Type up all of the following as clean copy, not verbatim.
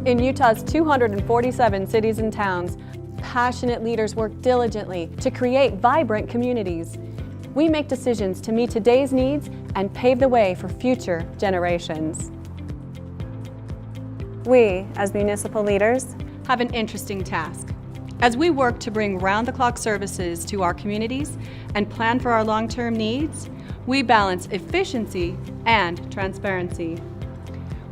In Utah's 247 cities and towns, passionate leaders work diligently to create vibrant communities. We make decisions to meet today's needs and pave the way for future generations. We, as municipal leaders, have an interesting task. As we work to bring round-the-clock services to our communities and plan for our long-term needs, we balance efficiency and transparency.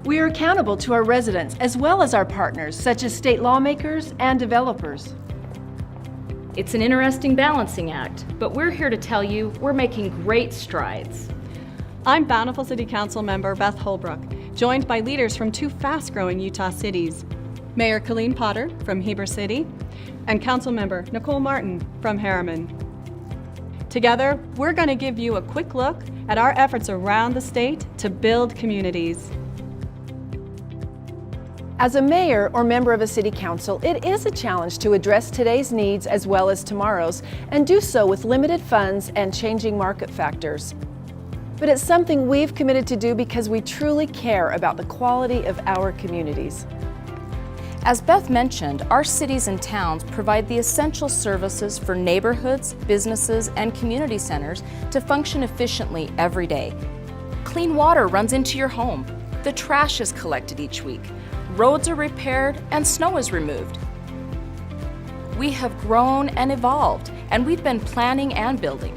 We are accountable to our residents as well as our partners, such as state lawmakers and developers. It's an interesting balancing act, but we're here to tell you we're making great strides. I'm Bountiful City Council member Beth Holbrook, joined by leaders from two fast-growing Utah cities, Mayor Kelleen Potter from Heber City and Council member Nicole Martin from Herriman. Together, we're going to give you a quick look at our efforts around the state to build communities. As a mayor or member of a city council, it is a challenge to address today's needs as well as tomorrow's, and do so with limited funds and changing market factors. But it's something we've committed to do because we truly care about the quality of our communities. As Beth mentioned, our cities and towns provide the essential services for neighborhoods, businesses, and community centers to function efficiently every day. Clean water runs into your home. The trash is collected each week. Roads are repaired and snow is removed. We have grown and evolved, and we've been planning and building.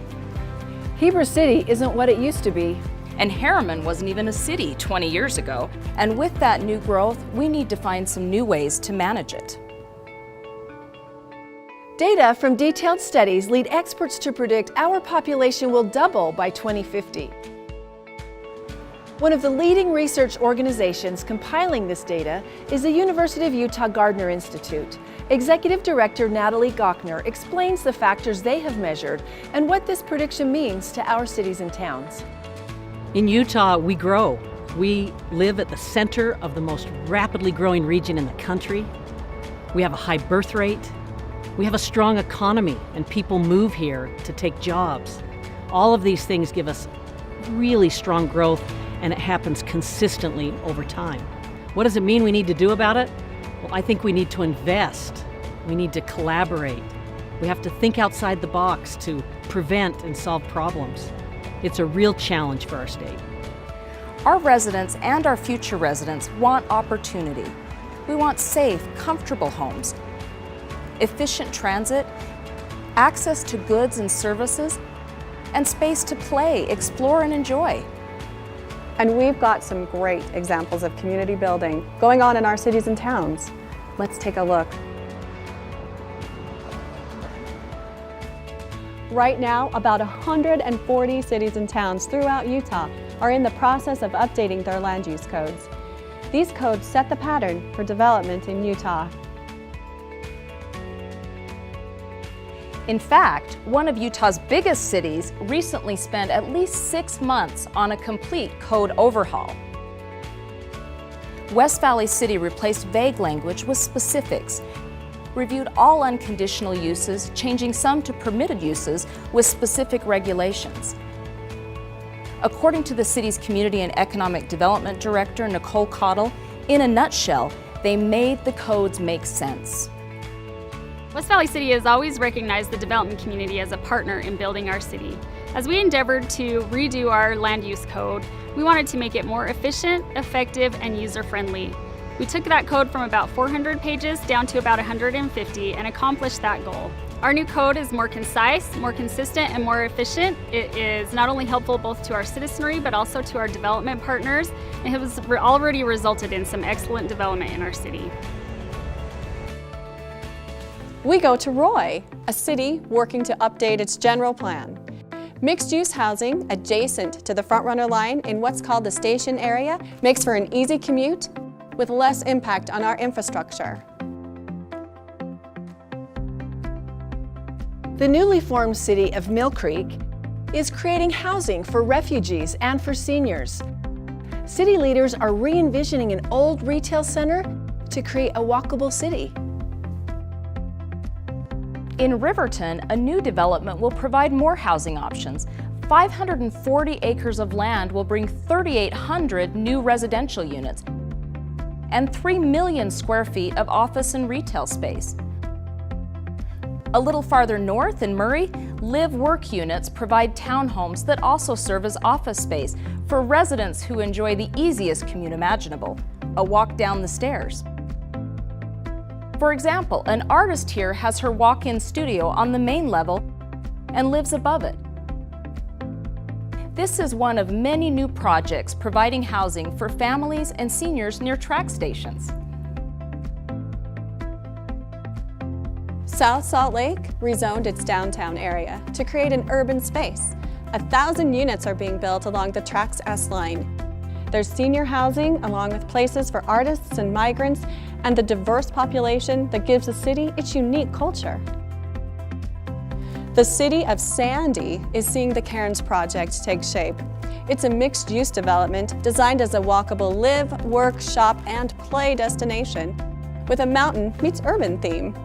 Heber City isn't what it used to be. And Herriman wasn't even a city 20 years ago. And with that new growth, we need to find some new ways to manage it. Data from detailed studies lead experts to predict our population will double by 2050. One of the leading research organizations compiling this data is the University of Utah Gardner Institute. Executive Director Natalie Gochner explains the factors they have measured and what this prediction means to our cities and towns. In Utah, we grow. We live at the center of the most rapidly growing region in the country. We have a high birth rate. We have a strong economy, and people move here to take jobs. All of these things give us really strong growth, and it happens consistently over time. What does it mean we need to do about it? Well, I think we need to invest. We need to collaborate. We have to think outside the box to prevent and solve problems. It's a real challenge for our state. Our residents and our future residents want opportunity. We want safe, comfortable homes, efficient transit, access to goods and services, and space to play, explore, and enjoy. And we've got some great examples of community building going on in our cities and towns. Let's take a look. Right now, about 140 cities and towns throughout Utah are in the process of updating their land use codes. These codes set the pattern for development in Utah. In fact, one of Utah's biggest cities recently spent at least 6 months on a complete code overhaul. West Valley City replaced vague language with specifics, reviewed all unconditional uses, changing some to permitted uses with specific regulations. According to the city's Community and Economic Development Director, Nicole, in a nutshell, they made the codes make sense. West Valley City has always recognized the development community as a partner in building our city. As we endeavored to redo our land use code, we wanted to make it more efficient, effective, and user-friendly. We took that code from about 400 pages down to about 150 and accomplished that goal. Our new code is more concise, more consistent, and more efficient. It is not only helpful both to our citizenry, but also to our development partners. It has already resulted in some excellent development in our city. We go to Roy, a city working to update its general plan. Mixed-use housing adjacent to the front-runner line in what's called the station area makes for an easy commute with less impact on our infrastructure. The newly formed city of Mill Creek is creating housing for refugees and for seniors. City leaders are re-envisioning an old retail center to create a walkable city. In Riverton, a new development will provide more housing options. 540 acres of land will bring 3,800 new residential units. and 3 million square feet of office and retail space. A little farther north in Murray, live-work units provide townhomes that also serve as office space for residents who enjoy the easiest commute imaginable, a walk down the stairs. For example, an artist here has her walk-in studio on the main level and lives above it. This is one of many new projects providing housing for families and seniors near track stations. South Salt Lake rezoned its downtown area to create an urban space. 1,000 units are being built along the Tracks S line. There's senior housing along with places for artists and migrants and the diverse population that gives the city its unique culture. The city of Sandy is seeing the Cairns project take shape. It's a mixed-use development designed as a walkable live, work, shop, and play destination with a mountain meets urban theme.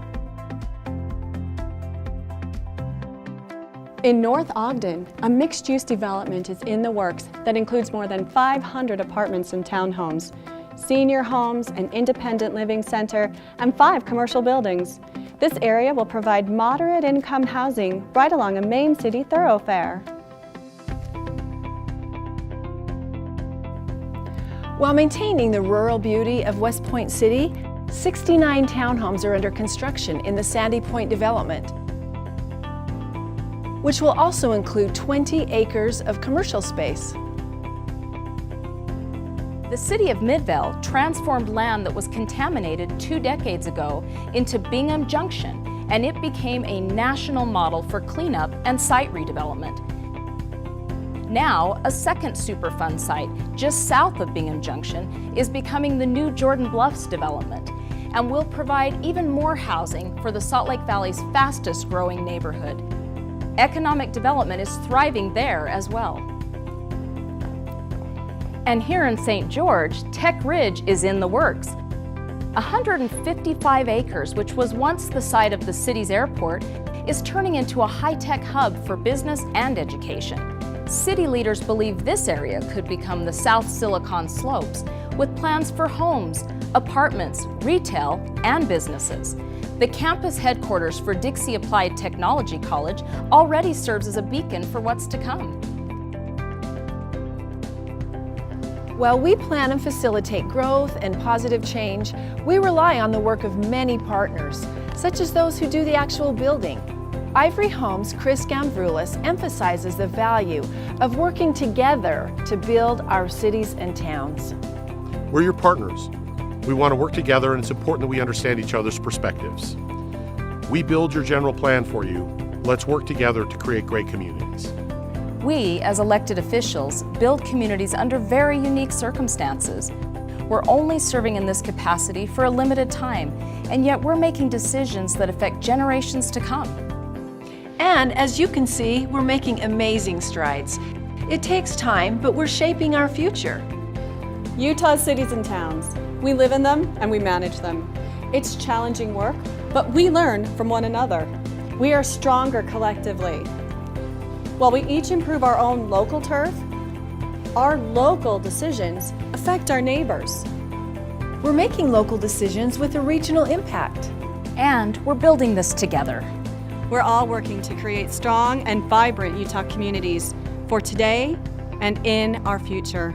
In North Ogden, a mixed-use development is in the works that includes more than 500 apartments and townhomes, senior homes, an independent living center, and 5 commercial buildings. This area will provide moderate-income housing right along a main city thoroughfare. While maintaining the rural beauty of West Point City, 69 townhomes are under construction in the Sandy Point development, which will also include 20 acres of commercial space. The city of Midvale transformed land that was contaminated 2 decades ago into Bingham Junction, and it became a national model for cleanup and site redevelopment. Now, a second Superfund site just south of Bingham Junction is becoming the new Jordan Bluffs development and will provide even more housing for the Salt Lake Valley's fastest growing neighborhood. Economic development is thriving there as well. And here in St. George, Tech Ridge is in the works. 155 acres, which was once the site of the city's airport, is turning into a high-tech hub for business and education. City leaders believe this area could become the South Silicon Slopes, with plans for homes, apartments, retail, and businesses. The campus headquarters for Dixie Applied Technology College already serves as a beacon for what's to come. While we plan and facilitate growth and positive change, we rely on the work of many partners, such as those who do the actual building. Ivory Homes' Chris Gambroulis emphasizes the value of working together to build our cities and towns. We're your partners. We want to work together, and it's important that we understand each other's perspectives. We build your general plan for you. Let's work together to create great communities. We, as elected officials, build communities under very unique circumstances. We're only serving in this capacity for a limited time, and yet we're making decisions that affect generations to come. And as you can see, we're making amazing strides. It takes time, but we're shaping our future. Utah's cities and towns. We live in them and we manage them. It's challenging work, but we learn from one another. We are stronger collectively. While we each improve our own local turf, our local decisions affect our neighbors. We're making local decisions with a regional impact. And we're building this together. We're all working to create strong and vibrant Utah communities for today and in our future.